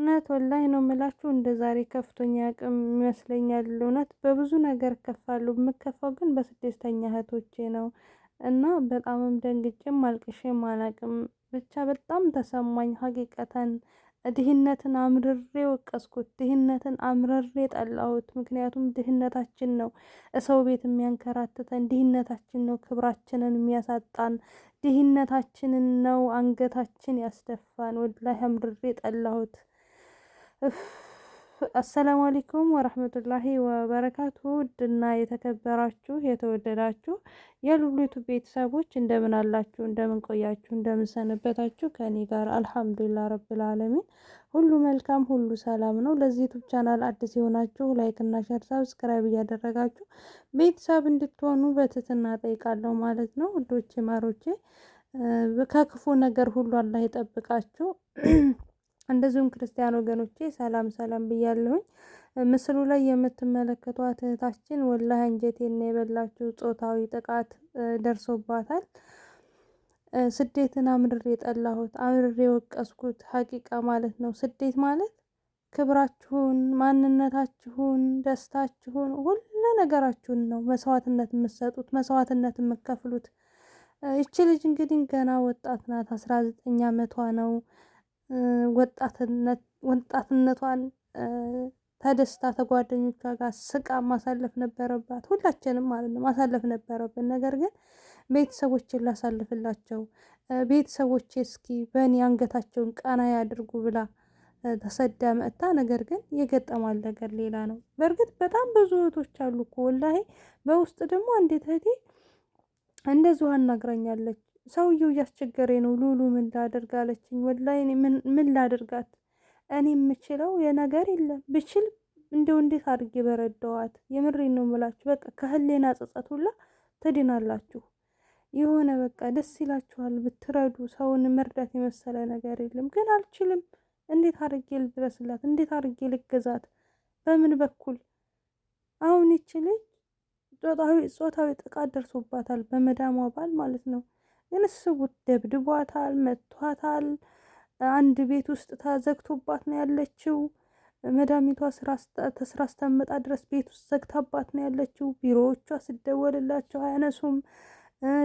እውነት ወላሂ ነው የምላችሁ እንደ ዛሬ ከፍቶኝ አያውቅም ይመስለኛል። እውነት በብዙ ነገር እከፋለሁ። የምከፋው ግን በስደተኛ እህቶቼ ነው እና በጣምም ደንግጬም አልቅሼም አላውቅም። ብቻ በጣም ተሰማኝ ሀቂቀተን ድህነትን አምርሬ ወቀስኩት። ድህነትን አምርሬ ጠላሁት። ምክንያቱም ድህነታችን ነው ሰው ቤት የሚያንከራትተን፣ ድህነታችን ነው ክብራችንን የሚያሳጣን፣ ድህነታችንን ነው አንገታችን ያስደፋን። ወላሂ አምርሬ ጠላሁት። አሰላሙ አለይኩም ወረህመቱላሂ ወበረካቱ። ውድና የተከበራችሁ የተወደዳችሁ የሉሊቱ ቤተሰቦች እንደምን አላችሁ? እንደምን ቆያችሁ? እንደምን ሰነበታችሁ? ከኔ ጋር አልሐምዱሊላህ ረብል ዓለሚን ሁሉ መልካም፣ ሁሉ ሰላም ነው። ለዚህ ዩቲዩብ ቻናል አዲስ የሆናችሁ ላይክ እና ሼር ሰብስክራይብ እያደረጋችሁ ቤተሰብ እንድትሆኑ በትህትና ጠይቃለሁ ማለት ነው። ውዶቼ ማሮቼ ከክፉ ነገር ሁሉ አላህ ይጠብቃችሁ። እንደዚሁም ክርስቲያን ወገኖቼ ሰላም ሰላም ብያለሁኝ። ምስሉ ላይ የምትመለከቷት እህታችን ወላሂ አንጀቴን ነው የበላችሁ። ጾታዊ ጥቃት ደርሶባታል። ስደትን አምርሬ የጠላሁት አምርሬ የወቀስኩት ሀቂቃ ማለት ነው። ስደት ማለት ክብራችሁን፣ ማንነታችሁን፣ ደስታችሁን፣ ሁሉ ነገራችሁን ነው መስዋዕትነት የምትሰጡት፣ መስዋዕትነት የምትከፍሉት። ይቺ ልጅ እንግዲህ ገና ወጣት ናት። 19 ዓመቷ ነው። ወጣትነቷን ተደስታ ተጓደኞቿ ጋር ስቃ ማሳለፍ ነበረባት። ሁላችንም ማለት ነው ማሳለፍ ነበረብን። ነገር ግን ቤተሰቦችን ላሳልፍላቸው፣ ቤተሰቦቼ እስኪ በእኔ አንገታቸውን ቀና ያድርጉ ብላ ተሰዳ መጥታ፣ ነገር ግን የገጠማል ነገር ሌላ ነው። በእርግጥ በጣም ብዙ እህቶች አሉ እኮ ወላሂ። በውስጥ ደግሞ አንዲት እህቴ እንደዚሁ አናግራኛለች። ሰውየው እያስቸገረኝ ነው ሉሉ ምን ላድርግ አለችኝ። ወላሂ እኔ ምን ላድርጋት? እኔ የምችለው የነገር የለም። ብችል እንደው እንዴት አድርጌ በረዳዋት? የምሬን ነው የምላችሁ። በቃ ከህሌና ጸጸት ሁላ ትድናላችሁ። የሆነ በቃ ደስ ይላችኋል ብትረዱ። ሰውን መርዳት የመሰለ ነገር የለም። ግን አልችልም። እንዴት አድርጌ ልድረስላት? እንዴት አድርጌ ልገዛት? በምን በኩል? አሁን ይችልኝ ጾታዊ ጥቃት ደርሶባታል በመዳሟ ባል ማለት ነው። ግን እስቡት፣ ደብድቧታል፣ መቷታል። አንድ ቤት ውስጥ ተዘግቶባት ነው ያለችው። መዳሚቷ ስራ ስተመጣ ድረስ ቤት ውስጥ ዘግታባት ነው ያለችው። ቢሮዎቿ ስደወልላቸው አያነሱም።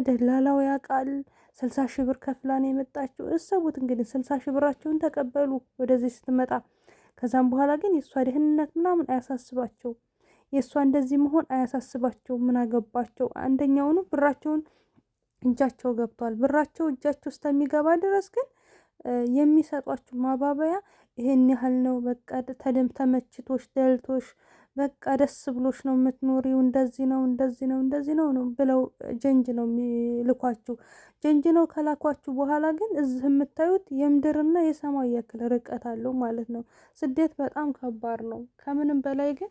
ደላላው ያውቃል። 60 ሺህ ብር ከፍላ ነው የመጣችው። እሰቡት እንግዲህ 60 ሺህ ብራቸውን ተቀበሉ ወደዚህ ስትመጣ። ከዛም በኋላ ግን የእሷ ደህንነት ምናምን አያሳስባቸው፣ የእሷ እንደዚህ መሆን አያሳስባቸው። ምን አገባቸው? አንደኛውኑ ብራቸውን እጃቸው ገብቷል። ብራቸው እጃቸው እስከሚገባ ድረስ ግን የሚሰጧችሁ ማባበያ ይሄን ያህል ነው። በቃ ተመችቶሽ ደልቶሽ በቃ ደስ ብሎሽ ነው የምትኖሪው፣ እንደዚህ ነው እንደዚህ ነው እንደዚህ ነው ነው ብለው ጀንጅ ነው የሚልኳችሁ። ጀንጅ ነው ከላኳችሁ በኋላ ግን እዚህ የምታዩት የምድርና የሰማይ ያክል ርቀት አለው ማለት ነው። ስደት በጣም ከባድ ነው። ከምንም በላይ ግን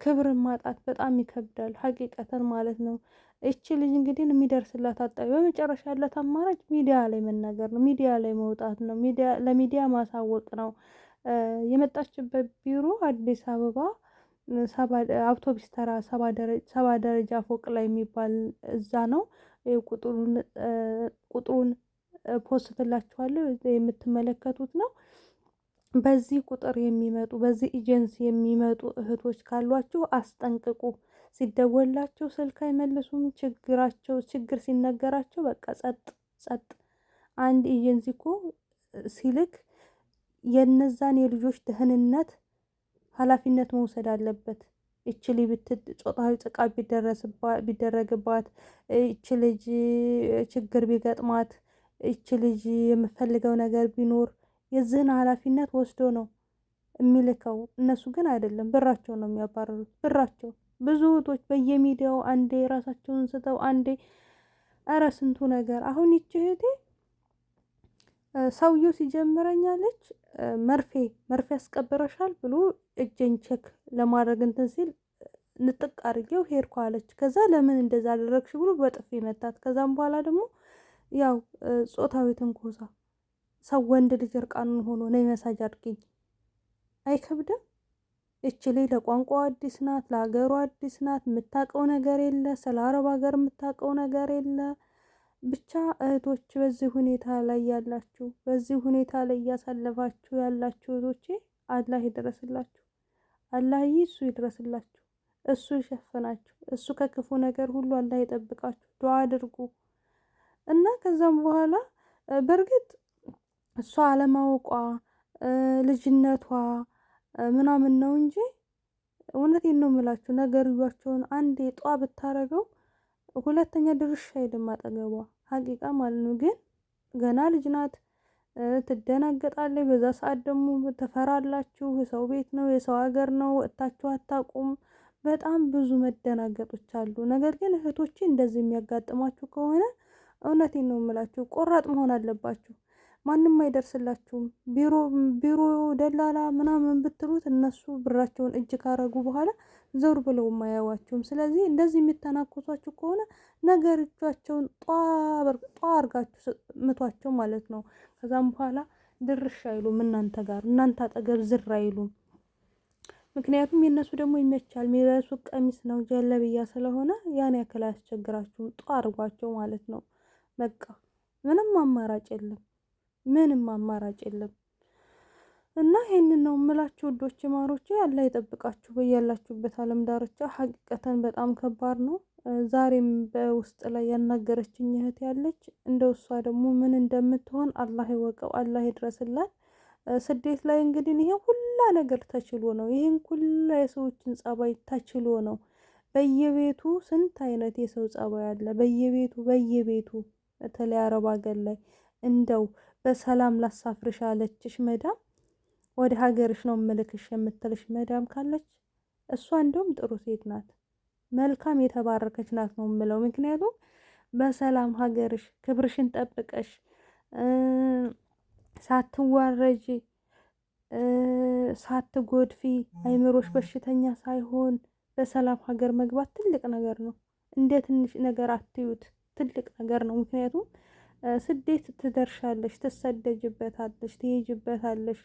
ክብርን ማጣት በጣም ይከብዳል ሀቂቀተን ማለት ነው። እቺ ልጅ እንግዲህ የሚደርስላት አጣቢ በመጨረሻ ያላት አማራጭ ሚዲያ ላይ መናገር ነው። ሚዲያ ላይ መውጣት ነው። ለሚዲያ ማሳወቅ ነው። የመጣችበት ቢሮ አዲስ አበባ አውቶቢስ ተራ 7 ደረጃ ፎቅ ላይ የሚባል እዛ ነው። ቁጥሩን ፖስትላችኋለሁ፣ የምትመለከቱት ነው። በዚህ ቁጥር የሚመጡ በዚህ ኤጀንሲ የሚመጡ እህቶች ካሏችሁ አስጠንቅቁ። ሲደወላቸው ስልክ አይመልሱም። ችግር ሲነገራቸው በቃ ጸጥ ጸጥ። አንድ ኤጀንሲ እኮ ሲልክ የነዛን የልጆች ደህንነት ኃላፊነት መውሰድ አለበት። እቺ ልጅ ጾታዊ ጥቃት ቢደረግባት፣ እቺ ልጅ ችግር ቢገጥማት፣ እቺ ልጅ የምፈልገው ነገር ቢኖር የዚህን ኃላፊነት ወስዶ ነው የሚልከው። እነሱ ግን አይደለም፣ ብራቸው ነው የሚያባረሩት። ብራቸው ብዙ እህቶች በየሚዲያው አንዴ ራሳቸውን ስተው አንዴ እረ ስንቱ ነገር። አሁን ይቺ እህቴ ሰውየው ሲጀምረኛለች መርፌ ያስቀብረሻል ብሎ እጄን ቼክ ለማድረግ እንትን ሲል ንጥቅ አድርጌው ሄድኩ አለች። ከዛ ለምን እንደዛ አደረግሽ ብሎ በጥፊ መታት። ከዛም በኋላ ደግሞ ያው ጾታዊ ትንኮሳ። ሰው ወንድ ልጅ እርቃኑን ሆኖ ነይ መሳጅ አድርጊኝ አይከብድም? እቺ ላይ ለቋንቋው አዲስ ናት፣ ለሀገሩ አዲስ ናት። የምታውቀው ነገር የለ፣ ስለ አረብ ሀገር የምታውቀው ነገር የለ። ብቻ እህቶች በዚህ ሁኔታ ላይ ያላችሁ፣ በዚህ ሁኔታ ላይ እያሳለፋችሁ ያላችሁ እህቶቼ አላህ ይድረስላችሁ። አላህዬ እሱ ይድረስላችሁ፣ እሱ ይሸፍናችሁ፣ እሱ ከክፉ ነገር ሁሉ አላህ ይጠብቃችሁ። ዱዓ አድርጉ እና ከዛም በኋላ በእርግጥ እሷ አለማወቋ ልጅነቷ ምናምን ነው እንጂ እውነቴን ነው የምላችሁ ነገርያቸውን አንዴ ጧ ብታረገው ሁለተኛ ድርሻ አይልም አጠገቧ ሀቂቃ ማለት ነው። ግን ገና ልጅ ናት፣ ትደናገጣለች። በዛ ሰዓት ደግሞ ትፈራላችሁ። የሰው ቤት ነው፣ የሰው ሀገር ነው፣ ወጥታችሁ አታውቁም። በጣም ብዙ መደናገጦች አሉ። ነገር ግን እህቶቼ እንደዚህ የሚያጋጥሟችሁ ከሆነ እውነቴን ነው የምላችሁ ቆራጥ መሆን አለባችሁ። ማንም አይደርስላችሁም። ቢሮ ደላላ ምናምን ብትሉት እነሱ ብራቸውን እጅ ካረጉ በኋላ ዘውር ብለው አያዋችሁም። ስለዚህ እንደዚህ የሚተናኮሷችሁ ከሆነ ነገር እጃቸውን ጧ አርጋችሁ ምቷቸው ማለት ነው። ከዛም በኋላ ድርሽ አይሉም እናንተ ጋር፣ እናንተ አጠገብ ዝር አይሉም። ምክንያቱም የእነሱ ደግሞ ይመቻል፣ የሚለብሱት ቀሚስ ነው ጀለብያ ስለሆነ ያን ያክል አያስቸግራችሁም። ጧ አርጓቸው ማለት ነው። በቃ ምንም አማራጭ የለም፣ ምንም አማራጭ የለም። እና ይሄንን ነው የምላችሁ ውዶች ማሮቼ። አላህ ይጠብቃችሁ በያላችሁበት ዓለም ዳርቻ። ሀቂቀተን በጣም ከባድ ነው። ዛሬም በውስጥ ላይ ያናገረችኝ እህት ያለች እንደው እሷ ደግሞ ምን እንደምትሆን አላህ ይወቀው፣ አላህ ይድረስላት። ስደት ላይ እንግዲህ ይሄ ሁላ ነገር ተችሎ ነው፣ ይሄን ሁላ የሰዎችን ጸባይ ተችሎ ነው። በየቤቱ ስንት አይነት የሰው ጸባይ አለ፣ በየቤቱ በተለይ አረብ ሀገር ላይ እንደው በሰላም ላሳፍርሽ አለችሽ መዳም፣ ወደ ሀገርሽ ነው ምልክሽ የምትልሽ መዳም ካለች እሷ እንደውም ጥሩ ሴት ናት፣ መልካም የተባረከች ናት ነው የምለው። ምክንያቱም በሰላም ሀገርሽ ክብርሽን ጠብቀሽ ሳትዋረጂ ሳትጎድፊ አይምሮሽ በሽተኛ ሳይሆን በሰላም ሀገር መግባት ትልቅ ነገር ነው። እንደ ትንሽ ነገር አትዩት፣ ትልቅ ነገር ነው። ምክንያቱም ስደት ትደርሻለሽ፣ ትሰደጅበታለሽ፣ ትሄጅበታለሽ።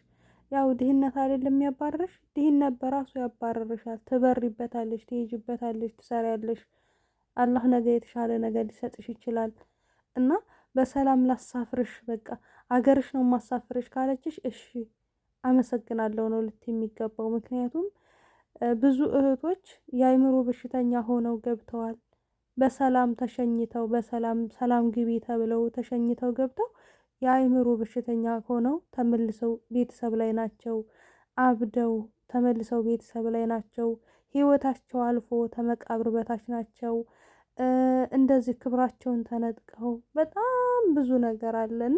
ያው ድህነት አይደለም የሚያባርርሽ፣ ድህነት በራሱ ያባርርሻል። ትበሪበታለሽ፣ ትሄጅበታለሽ፣ ትሰሪያለሽ። አላህ ነገ የተሻለ ነገር ሊሰጥሽ ይችላል። እና በሰላም ላሳፍርሽ፣ በቃ አገርሽ ነው ማሳፍርሽ ካለችሽ እሺ አመሰግናለሁ ነው ልት የሚገባው። ምክንያቱም ብዙ እህቶች የአይምሮ በሽተኛ ሆነው ገብተዋል። በሰላም ተሸኝተው ሰላም ግቢ ተብለው ተሸኝተው ገብተው የአይምሮ በሽተኛ ሆነው ተመልሰው ቤተሰብ ላይ ናቸው። አብደው ተመልሰው ቤተሰብ ላይ ናቸው። ህይወታቸው አልፎ ተመቃብር በታች ናቸው። እንደዚህ ክብራቸውን ተነጥቀው በጣም ብዙ ነገር አለና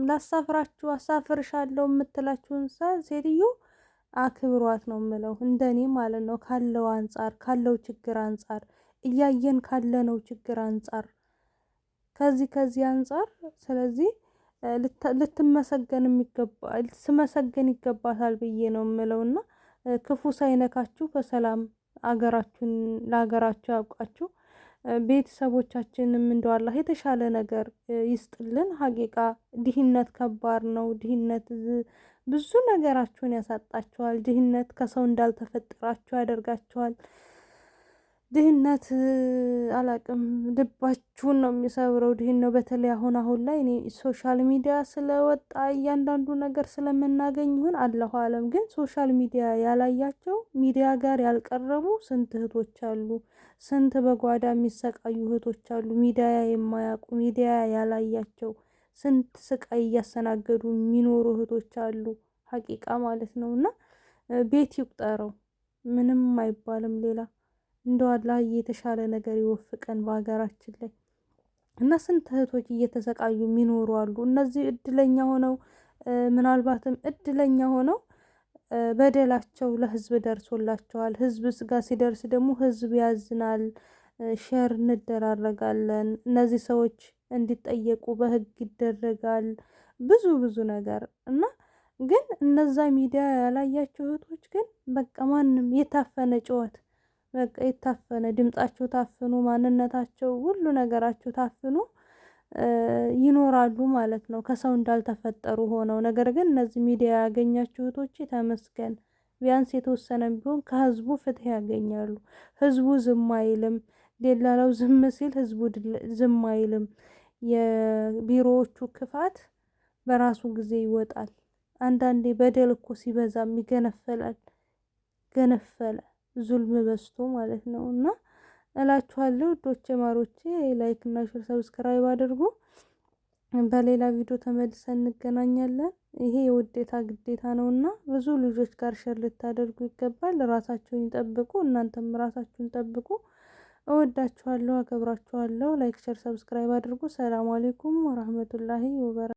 ላሳፍራችሁ አሳፍርሻለሁ የምትላችሁን ሴትዮ አክብሯት ነው የምለው፣ እንደኔ ማለት ነው። ካለው አንጻር ካለው ችግር አንጻር እያየን ካለነው ችግር አንጻር ከዚህ አንጻር ስለዚህ ልትመሰገን ይገባታል ብዬ ነው የምለውና ክፉ ሳይነካችሁ በሰላም ለሀገራችሁ ያውቃችሁ። ቤተሰቦቻችንም እንደው አላህ የተሻለ ነገር ይስጥልን። ሀቂቃ ድህነት ከባድ ነው። ድህነት ብዙ ነገራችሁን ያሳጣችኋል። ድህነት ከሰው እንዳልተፈጠራችሁ ያደርጋችኋል። ድህነት አላቅም ልባችሁን ነው የሚሰብረው። ድህነት በተለይ አሁን ላይ እኔ ሶሻል ሚዲያ ስለወጣ እያንዳንዱ ነገር ስለምናገኝ ይሁን አላሁ አለም፣ ግን ሶሻል ሚዲያ ያላያቸው ሚዲያ ጋር ያልቀረቡ ስንት እህቶች አሉ። ስንት በጓዳ የሚሰቃዩ እህቶች አሉ። ሚዲያ የማያውቁ ሚዲያ ያላያቸው ስንት ስቃይ እያስተናገዱ የሚኖሩ እህቶች አሉ። ሀቂቃ ማለት ነው። እና ቤት ይቁጠረው፣ ምንም አይባልም ሌላ። እንደው አላህ የተሻለ ነገር ይወፍቀን በሀገራችን ላይ። እና ስንት እህቶች እየተሰቃዩ የሚኖሩ አሉ። እነዚህ እድለኛ ሆነው ምናልባትም እድለኛ ሆነው በደላቸው ለህዝብ ደርሶላቸዋል። ህዝብ ጋር ሲደርስ ደግሞ ህዝብ ያዝናል። ሼር እንደራረጋለን። እነዚህ ሰዎች እንዲጠየቁ በህግ ይደረጋል። ብዙ ነገር እና ግን እነዛ ሚዲያ ያላያቸው እህቶች ግን በቃ ማንም የታፈነ ጩኸት፣ በቃ የታፈነ ድምጻቸው ታፍኖ ማንነታቸው ሁሉ ነገራቸው ታፍኖ ይኖራሉ ማለት ነው፣ ከሰው እንዳልተፈጠሩ ሆነው። ነገር ግን እነዚህ ሚዲያ ያገኛችሁ እህቶቼ ተመስገን፣ ቢያንስ የተወሰነ ቢሆን ከህዝቡ ፍትህ ያገኛሉ። ህዝቡ ዝም አይልም። ደላላው ዝም ሲል ህዝቡ ዝም አይልም። የቢሮዎቹ ክፋት በራሱ ጊዜ ይወጣል። አንዳንዴ በደል እኮ ሲበዛም ይገነፈላል። ገነፈለ ዙልም በዝቶ ማለት ነው። እና እላችኋለሁ ውዶቼ ማሮቼ፣ ላይክ እና ሼር ሰብስክራይብ አድርጉ። በሌላ ቪዲዮ ተመልሰን እንገናኛለን። ይሄ የውዴታ ግዴታ ነውና ብዙ ልጆች ጋር ሼር ልታደርጉ ይገባል። ራሳችሁን ይጠብቁ፣ እናንተም ራሳችሁን ጠብቁ። እወዳችኋለሁ፣ አከብራችኋለሁ። ላይክ ሼር ሰብስክራይብ አድርጉ። ሰላም አለይኩም ወራህመቱላሂ ወበረካቱ።